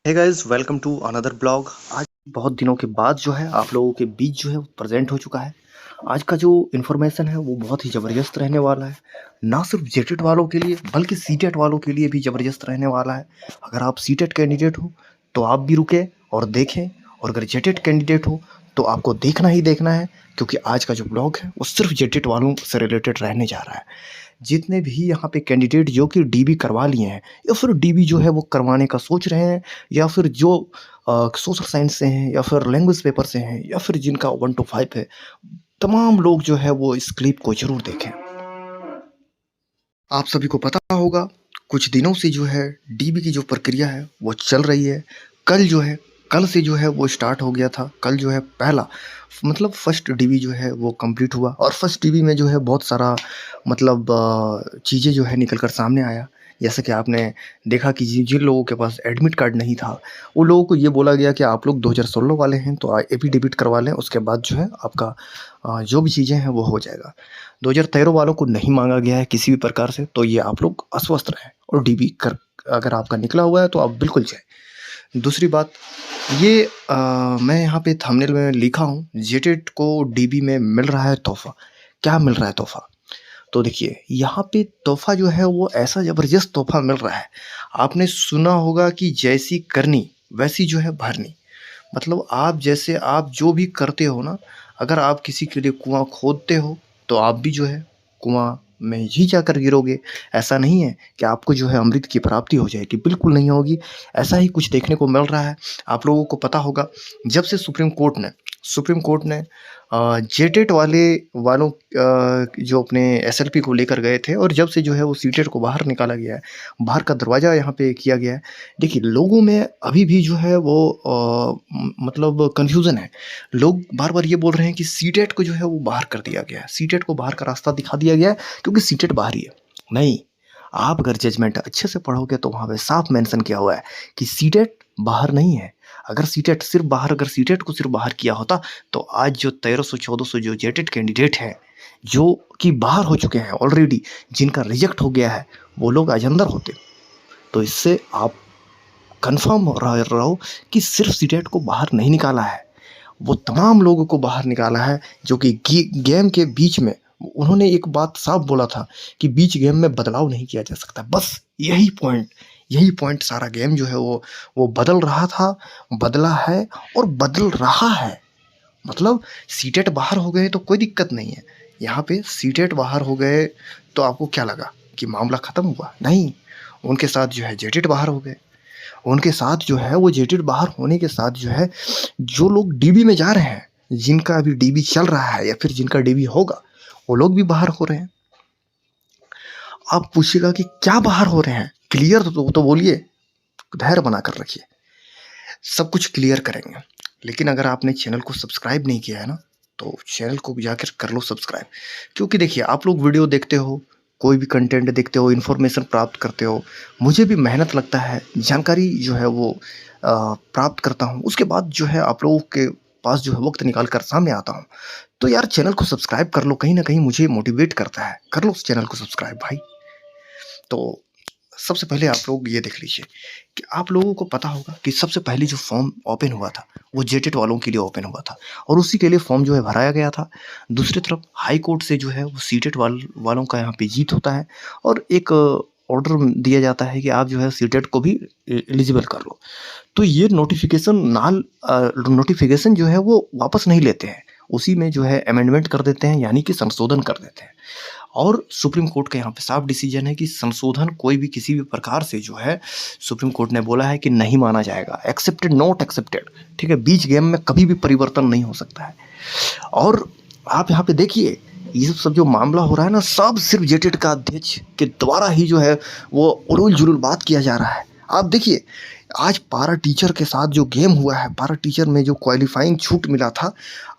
Hey guys, welcome to another blog. आज बहुत दिनों के बाद जो है आप लोगों के बीच जो है वो प्रेजेंट हो चुका है। आज का जो इन्फॉर्मेशन है वो बहुत ही ज़बरदस्त रहने वाला है। ना सिर्फ जेटेट वालों के लिए बल्कि सीटेट वालों के लिए भी ज़बरदस्त रहने वाला है। अगर आप सीटेट कैंडिडेट हो तो आप भी रुके और देखें, और अगर जेटेट कैंडिडेट हो तो आपको देखना ही देखना है, क्योंकि आज का जो ब्लॉग है वो सिर्फ जेटेट वालों से रिलेटेड रहने जा रहा है। जितने भी यहाँ पे कैंडिडेट जो कि डीबी करवा लिए हैं या फिर डीबी जो है वो करवाने का सोच रहे हैं, या फिर जो सोशल साइंस से हैं या फिर लैंग्वेज पेपर से हैं या फिर जिनका 1 to 5 है, तमाम लोग जो है वो इस क्लिप को ज़रूर देखें। आप सभी को पता होगा, कुछ दिनों से जो है डीबी की जो प्रक्रिया है वो चल रही है। कल से जो है वो स्टार्ट हो गया था। कल जो है पहला मतलब फर्स्ट डीबी जो है वो कंप्लीट हुआ, और फर्स्ट डीबी में जो है बहुत सारा मतलब चीज़ें जो है निकल कर सामने आया। जैसे कि आपने देखा कि जिन लोगों के पास एडमिट कार्ड नहीं था, वो लोगों को ये बोला गया कि आप लोग 2016 वाले हैं तो एफिडेविट करवा लें, उसके बाद जो है आपका जो भी चीज़ें हैं वो हो जाएगा। 2013 वालों को नहीं मांगा गया है किसी भी प्रकार से, तो ये आप लोग अस्वस्थ रहें और डीबी कर अगर आपका निकला हुआ है तो आप बिल्कुल जाएँ। दूसरी बात ये मैं यहाँ पे थंबनेल में लिखा हूँ, जेटेट को डीबी में मिल रहा है तोहफ़ा। क्या मिल रहा है तोहफ़ा? तो देखिए, यहाँ पे तोहफ़ा जो है वो ऐसा ज़बरदस्त तोहफ़ा मिल रहा है। आपने सुना होगा कि जैसी करनी वैसी जो है भरनी। मतलब आप जो भी करते हो ना, अगर आप किसी के लिए कुआँ खोदते हो तो आप भी जो है कुआँ में ही जाकर गिरोगे। ऐसा नहीं है कि आपको जो है अमृत की प्राप्ति हो जाएगी, बिल्कुल नहीं होगी। ऐसा ही कुछ देखने को मिल रहा है। आप लोगों को पता होगा, जब से सुप्रीम कोर्ट ने जेटेट वालों जो अपने एसएलपी को लेकर गए थे, और जब से जो है वो सीटेट को बाहर निकाला गया है, बाहर का दरवाज़ा यहाँ पे किया गया है। देखिए, लोगों में अभी भी जो है वो मतलब कन्फ्यूज़न है। लोग बार-बार ये बोल रहे हैं कि सीटेट को जो है वो बाहर कर दिया गया है, सीटेट को बाहर का रास्ता दिखा दिया गया है क्योंकि सीटेट बाहर ही है। नहीं, आप अगर जजमेंट अच्छे से पढ़ोगे तो वहाँ पे साफ मेंशन किया हुआ है कि सीटेट बाहर नहीं है। अगर सीटेट को सिर्फ बाहर किया होता तो आज जो 1300-1400 जो जेटेट कैंडिडेट हैं, जो कि बाहर हो चुके हैं ऑलरेडी, जिनका रिजेक्ट हो गया है, वो लोग आज अंदर होते। तो इससे आप कन्फर्म रहो कि सिर्फ सीटेट को बाहर नहीं निकाला है, वो तमाम लोगों को बाहर निकाला है जो कि गेम के बीच में उन्होंने एक बात साफ बोला था कि बीच गेम में बदलाव नहीं किया जा सकता। बस यही पॉइंट सारा गेम जो है वो बदल रहा था, बदला है और बदल रहा है। मतलब सीटेट बाहर हो गए तो कोई दिक्कत नहीं है। यहाँ पे सीटेट बाहर हो गए तो आपको क्या लगा कि मामला खत्म हुआ? नहीं, उनके साथ जो है जेटेट बाहर हो गए। उनके साथ जो है वो जेटेट बाहर होने के साथ जो है, जो लोग डीबी में जा रहे हैं, जिनका अभी डीबी चल रहा है या फिर जिनका डीबी होगा, वो लोग भी बाहर हो रहे हैं। आप पूछिएगा कि क्या बाहर हो रहे हैं? क्लियर तो बोलिए, धैर्य बना कर रखिए, सब कुछ क्लियर करेंगे। लेकिन अगर आपने चैनल को सब्सक्राइब नहीं किया है ना, तो चैनल को जाकर कर लो सब्सक्राइब। क्योंकि देखिए, आप लोग वीडियो देखते हो, कोई भी कंटेंट देखते हो, इन्फॉर्मेशन प्राप्त करते हो, मुझे भी मेहनत लगता है, जानकारी जो है वो प्राप्त करता हूँ। उसके बाद जो है आप लोगों के पास जो है वक़्त निकाल कर सामने आता हूँ। तो यार चैनल को सब्सक्राइब कर लो, कहीं न कहीं मुझे मोटिवेट करता है। कर लो उस चैनल को सब्सक्राइब भाई। तो सबसे पहले आप लोग ये देख लीजिए कि आप लोगों को पता होगा कि सबसे पहले जो फॉर्म ओपन हुआ था, वो जेटेट वालों के लिए ओपन हुआ था, और उसी के लिए फॉर्म जो है भराया गया था। दूसरी तरफ हाई कोर्ट से जो है वो सीटेट वालों का यहाँ पे जीत होता है, और एक ऑर्डर दिया जाता है कि आप जो है सीटेट को भी एलिजिबल कर लो। तो ये नोटिफिकेशन जो है वो वापस नहीं लेते हैं, उसी में जो है अमेंडमेंट कर देते हैं, यानी कि संशोधन कर देते हैं। और सुप्रीम कोर्ट का यहाँ पे साफ डिसीजन है कि संशोधन कोई भी किसी भी प्रकार से जो है, सुप्रीम कोर्ट ने बोला है कि नहीं माना जाएगा, एक्सेप्टेड नॉट एक्सेप्टेड। ठीक है, बीच गेम में कभी भी परिवर्तन नहीं हो सकता है। और आप यहाँ पे देखिए, ये सब जो मामला हो रहा है ना, सब सिर्फ जेटेट का अध्यक्ष के द्वारा ही जो है वो उलूल जुलूल बात किया जा रहा है। आप देखिए, आज पारा टीचर के साथ जो गेम हुआ है, पारा टीचर में जो क्वालिफाइंग छूट मिला था,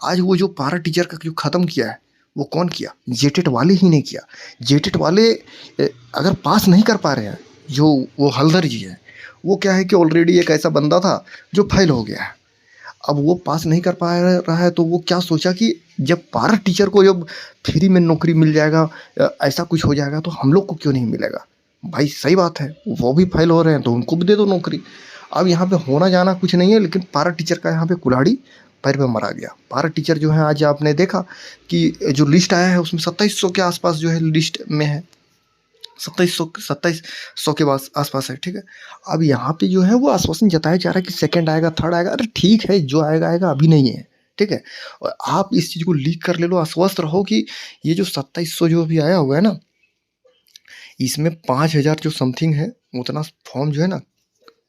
आज वो जो पारा टीचर का जो ख़त्म किया है, वो कौन किया? जेटेट वाले ही ने किया। जेटेट वाले अगर पास नहीं कर पा रहे हैं, जो वो हल्दर जी हैं, वो क्या है कि ऑलरेडी एक ऐसा बंदा था जो फेल हो गया है। अब वो पास नहीं कर पा रहा है, तो वो क्या सोचा कि जब पारा टीचर को जब फ्री में नौकरी मिल जाएगा, ऐसा कुछ हो जाएगा, तो हम लोग को क्यों नहीं मिलेगा? भाई सही बात है, वो भी फेल हो रहे हैं तो उनको भी दे दो नौकरी। अब यहाँ पे होना जाना कुछ नहीं है, लेकिन पारा टीचर का यहाँ पे कुल्हाड़ी पैर में मारा गया। पारा टीचर जो है आज आपने देखा कि जो लिस्ट आया है उसमें 2700 के आसपास जो है लिस्ट में है, 2700 के आसपास है, ठीक है। अब यहाँ पे जो है वो आश्वासन जताया जा रहा है कि सेकंड आएगा, थर्ड आएगा। अरे ठीक है, जो आएगा आएगा, अभी नहीं है, ठीक है। और आप इस चीज़ को लीक कर ले लो, आश्वस्त रहो कि ये जो 2700 जो अभी आया हुआ है ना, इसमें 5000 जो समथिंग है उतना फॉर्म जो है ना,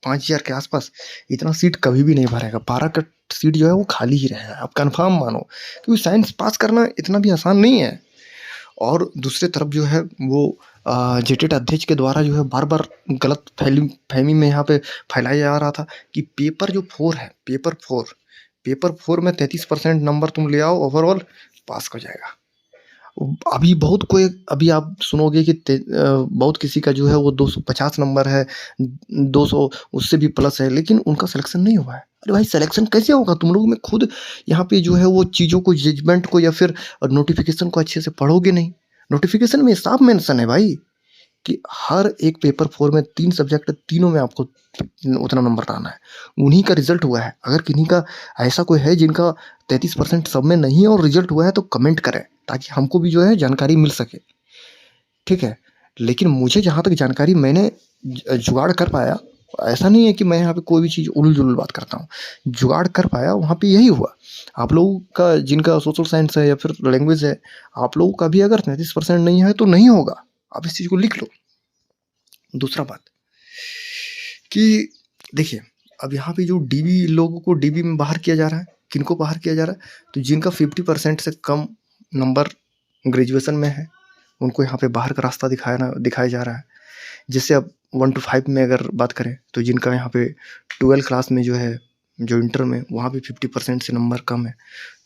5000 के आसपास, इतना सीट कभी भी नहीं भरेगा। 12 का सीट जो है वो खाली ही रहेगा, आप कंफर्म मानो, क्योंकि साइंस पास करना इतना भी आसान नहीं है। और दूसरे तरफ जो है वो जेटेट अध्यक्ष के द्वारा जो है बार बार गलत फहमी में यहाँ पे फैलाया जा रहा था कि पेपर फोर में 33% नंबर तुम ले आओ, ओवरऑल पास हो जाएगा। अभी आप सुनोगे कि बहुत किसी का जो है वो 250 नंबर है, 200 उससे भी प्लस है, लेकिन उनका सिलेक्शन नहीं हुआ है। अरे भाई, सिलेक्शन कैसे होगा? तुम लोग में खुद यहाँ पे जो है वो चीज़ों को, जजमेंट को या फिर नोटिफिकेशन को अच्छे से पढ़ोगे नहीं। नोटिफिकेशन में साफ मेंशन है भाई कि हर एक पेपर 4 में 3 सब्जेक्ट, तीनों में आपको उतना नंबर लाना है। उन्हीं का रिजल्ट हुआ है। अगर किन्हीं का ऐसा कोई है जिनका 33% सब में नहीं है और रिजल्ट हुआ है, तो कमेंट करें ताकि हमको भी जो है जानकारी मिल सके, ठीक है। लेकिन मुझे जहाँ तक जानकारी मैंने जुगाड़ कर पाया, ऐसा नहीं है कि मैं यहाँ पे कोई भी चीज़ उलझुल बात करता हूँ, जुगाड़ कर पाया, वहाँ पे यही हुआ। आप लोगों का जिनका सोशल साइंस है या फिर लैंग्वेज है, आप लोगों का भी अगर 33% नहीं है तो नहीं होगा। आप इस चीज़ को लिख लो। दूसरा बात कि देखिए, अब यहाँ पे जो डीबी, लोगों को डीबी में बाहर किया जा रहा है, किनको बाहर किया जा रहा है? तो जिनका 50% से कम नंबर ग्रेजुएशन में है, उनको यहाँ पे बाहर का रास्ता दिखाया जा रहा है। जैसे अब 1 to 5 में अगर बात करें, तो जिनका यहाँ पे 12 क्लास में जो है, जो इंटर में, वहाँ पे 50% से नंबर कम है,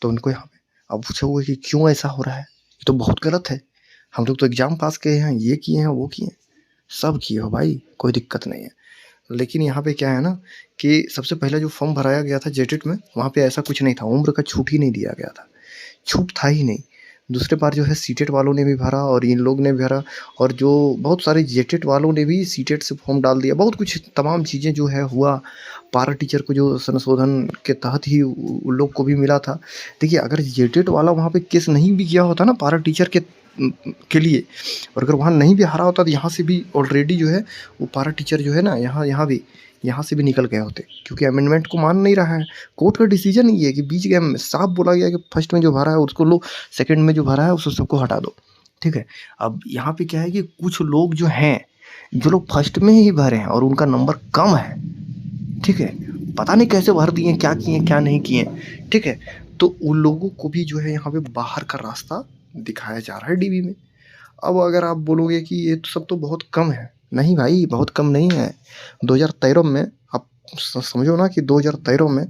तो उनको यहाँ पे, अब पूछोगे कि क्यों ऐसा हो रहा है? ये तो बहुत गलत है। हम लोग तो एग्जाम पास किए हैं, ये किए हैं, वो किए हैं, सब किए हो भाई, कोई दिक्कत नहीं है। लेकिन यहाँ पे क्या है ना कि सबसे पहले जो फॉर्म भराया गया था जेटेट में, वहाँ पे ऐसा कुछ नहीं था, उम्र का छूट ही नहीं दिया गया था, छूट था ही नहीं। दूसरे बार जो है सीटेट वालों ने भी भरा और इन लोग ने भी भरा, और जो बहुत सारे जेटेट वालों ने भी सीटेट से फॉर्म डाल दिया। बहुत कुछ तमाम चीज़ें जो है हुआ। पारा टीचर को जो संशोधन के तहत ही उन लोग को भी मिला था। देखिए, अगर जेटेट वाला वहाँ पे केस नहीं भी किया होता ना पारा टीचर के लिए, और अगर वहाँ नहीं भी हारा होता, तो यहाँ से भी ऑलरेडी जो है वो पारा टीचर जो है ना, यहाँ से भी निकल गए होते, क्योंकि अमेंडमेंट को मान नहीं रहा है। कोर्ट का डिसीजन ये है कि बीच गेम में साफ बोला गया कि फर्स्ट में जो भरा है उसको लो, सेकंड में जो भरा है उसको सबको हटा दो, ठीक है। अब यहाँ पे क्या है कि कुछ लोग जो हैं, जो लोग फर्स्ट में ही भरे हैं और उनका नंबर कम है, ठीक है, पता नहीं कैसे भर दिए, क्या किए क्या नहीं किए, ठीक है, तो उन लोगों को भी जो है यहाँ पे बाहर का रास्ता दिखाया जा रहा है डीबी में। अब अगर आप बोलोगे कि ये तो सब तो बहुत कम है, नहीं भाई, बहुत कम नहीं है। 2013 में आप समझो ना कि 2013 में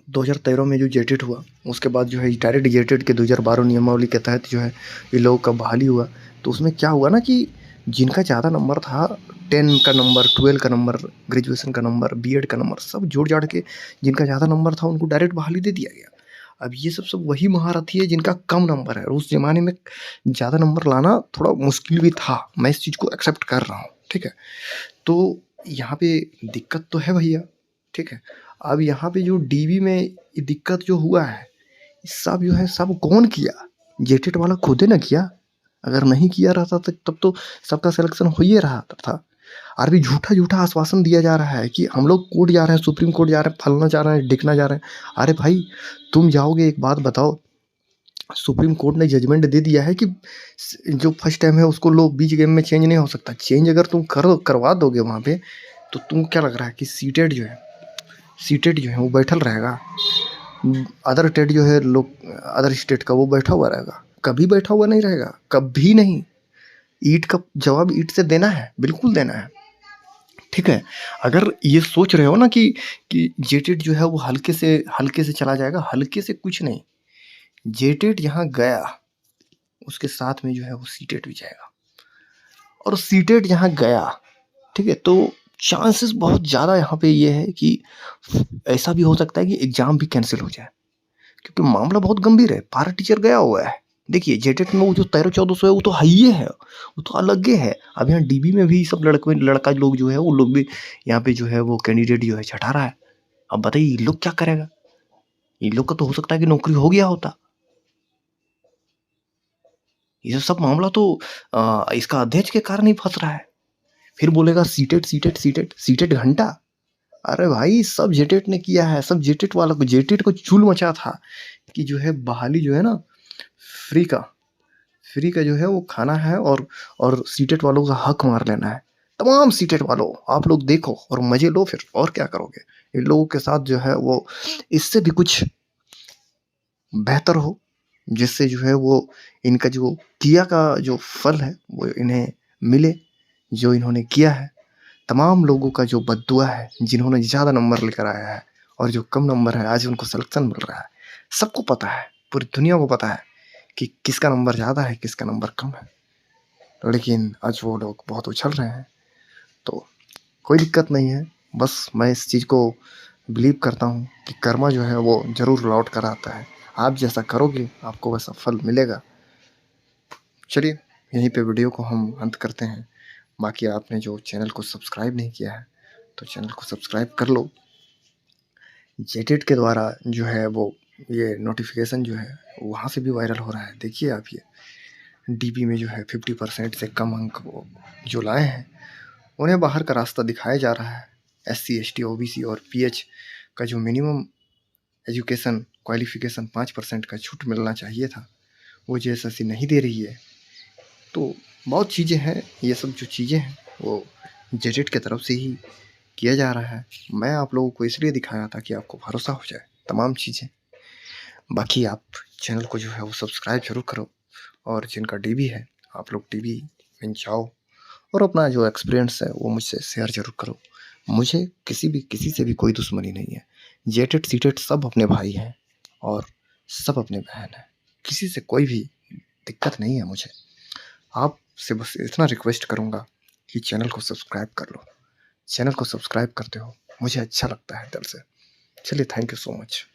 2013 में जो जेटेट हुआ, उसके बाद जो है डायरेक्ट जेटेट के 2012 नियमावली के तहत जो है ये लोगों का बहाली हुआ। तो उसमें क्या हुआ ना कि जिनका ज़्यादा नंबर था, 10 का नंबर, 12 का नंबर, ग्रेजुएशन का नंबर, बीएड का नंबर, सब जोड़ जाड़ के जिनका ज़्यादा नंबर था उनको डायरेक्ट बहाली दे दिया गया। अब ये सब वही महारथी है जिनका कम नंबर है, और उस ज़माने में ज़्यादा नंबर लाना थोड़ा मुश्किल भी था, मैं इस चीज़ को एक्सेप्ट कर रहा हूँ, ठीक है। तो यहाँ पे दिक्कत तो है भैया, ठीक है। अब यहाँ पे जो डीबी में ये दिक्कत जो हुआ है, सब जो है सब कौन किया? जेटेट वाला खुद ने किया। अगर नहीं किया रहता तो तब तो सबका सिलेक्शन हो ही रहा था। और भी झूठा आश्वासन दिया जा रहा है कि हम लोग कोर्ट जा रहे हैं, सुप्रीम कोर्ट जा रहे हैं, फलना जा रहे हैं, ढिकना जा रहे हैं। अरे भाई, तुम जाओगे, एक बात बताओ, सुप्रीम कोर्ट ने जजमेंट दे दिया है कि जो फर्स्ट टाइम है उसको लो, बीच गेम में चेंज नहीं हो सकता। चेंज अगर तुम करवा दोगे वहाँ पे, तो तुम क्या लग रहा है कि सीटेट जो है वो बैठल रहेगा, अदर टेट जो है लोग अदर स्टेट का वो बैठा हुआ रहेगा? कभी बैठा हुआ नहीं रहेगा, कभी नहीं। ईंट का जवाब ईंट से देना है, बिल्कुल देना है, ठीक है। अगर ये सोच रहे हो ना कि जेटेट जो है वो हल्के से चला जाएगा, हल्के से कुछ नहीं। जेटेट यहाँ गया, उसके साथ में जो है वो सीटेट भी जाएगा, और सीटेट यहाँ गया, ठीक है, तो चांसेस बहुत ज़्यादा यहाँ पे ये है कि ऐसा भी हो सकता है कि एग्ज़ाम भी कैंसिल हो जाए, क्योंकि मामला बहुत गंभीर है। पारा टीचर गया हुआ है, देखिए जेटेट में वो जो 1300-1400 है वो तो हाईए है, वो तो अलग ही है। अब यहाँ डीबी में भी सब लड़का लोग जो है वो लोग भी यहाँ पे जो है वो कैंडिडेट जो है छठा रहा है। अब बताइए ये लोग क्या करेगा? इन लोग का तो हो सकता है कि नौकरी हो गया होता। ये सब मामला तो इसका अध्यक्ष के कारण ही फँस रहा है। फिर बोलेगा सीटेट, सीटेट, सीटेट, सीटेट घंटा। अरे भाई सब जेटेट ने किया है, सब जेटेट वालों को जेटेट को चूल मचा था कि जो है बहाली जो है ना फ्री का फ्री का जो है वो खाना है और सीटेट वालों का हक मार लेना है। तमाम सीटेट वालों आप लोग देखो और मजे लो फिर और क्या करोगे? इन लोगों के साथ जो है वो इससे भी कुछ बेहतर हो, जिससे जो है वो इनका जो किया का जो फल है वो इन्हें मिले, जो इन्होंने किया है। तमाम लोगों का जो बद्दुआ है, जिन्होंने ज़्यादा नंबर लेकर आया है और जो कम नंबर है आज उनको सिलेक्शन मिल रहा है। सबको पता है, पूरी दुनिया को पता है कि किसका नंबर ज़्यादा है, किसका नंबर कम है। लेकिन आज वो लोग बहुत उछल रहे हैं, तो कोई दिक्कत नहीं है। बस मैं इस चीज़ को बिलीव करता हूँ कि कर्मा जो है वो ज़रूर लौट कर आता है। आप जैसा करोगे आपको वैसा फल मिलेगा। चलिए यहीं पे वीडियो को हम अंत करते हैं। बाकी आपने जो चैनल को सब्सक्राइब नहीं किया है, तो चैनल को सब्सक्राइब कर लो। जेटेट के द्वारा जो है वो ये नोटिफ़िकेशन जो है वहाँ से भी वायरल हो रहा है। देखिए आप ये डीबी में जो है 50% से कम अंक वो जो लाए हैं, उन्हें बाहर का रास्ता दिखाया जा रहा है। एससी, एसटी, ओबीसी और पीएच का जो मिनिमम एजुकेशन क्वालिफ़िकेशन 5% का छूट मिलना चाहिए था, वो जेएसएससी नहीं दे रही है। तो बहुत चीज़ें हैं, ये सब जो चीज़ें हैं वो जेटेट की तरफ से ही किया जा रहा है। मैं आप लोगों को इसलिए दिखाया था कि आपको भरोसा हो जाए तमाम चीज़ें। बाकी आप चैनल को जो है वो सब्सक्राइब ज़रूर करो और जिनका डीबी है, आप लोग डीबी में जाओ और अपना जो एक्सपीरियंस है वो मुझसे शेयर ज़रूर करो। मुझे किसी से भी कोई दुश्मनी नहीं है। जेटेट, सीटेट सब अपने भाई हैं और सब अपने बहन हैं। किसी से कोई भी दिक्कत नहीं है मुझे। आपसे बस इतना रिक्वेस्ट करूँगा कि चैनल को सब्सक्राइब कर लो। चैनल को सब्सक्राइब करते हो, मुझे अच्छा लगता है दिल से। चलिए थैंक यू सो मच।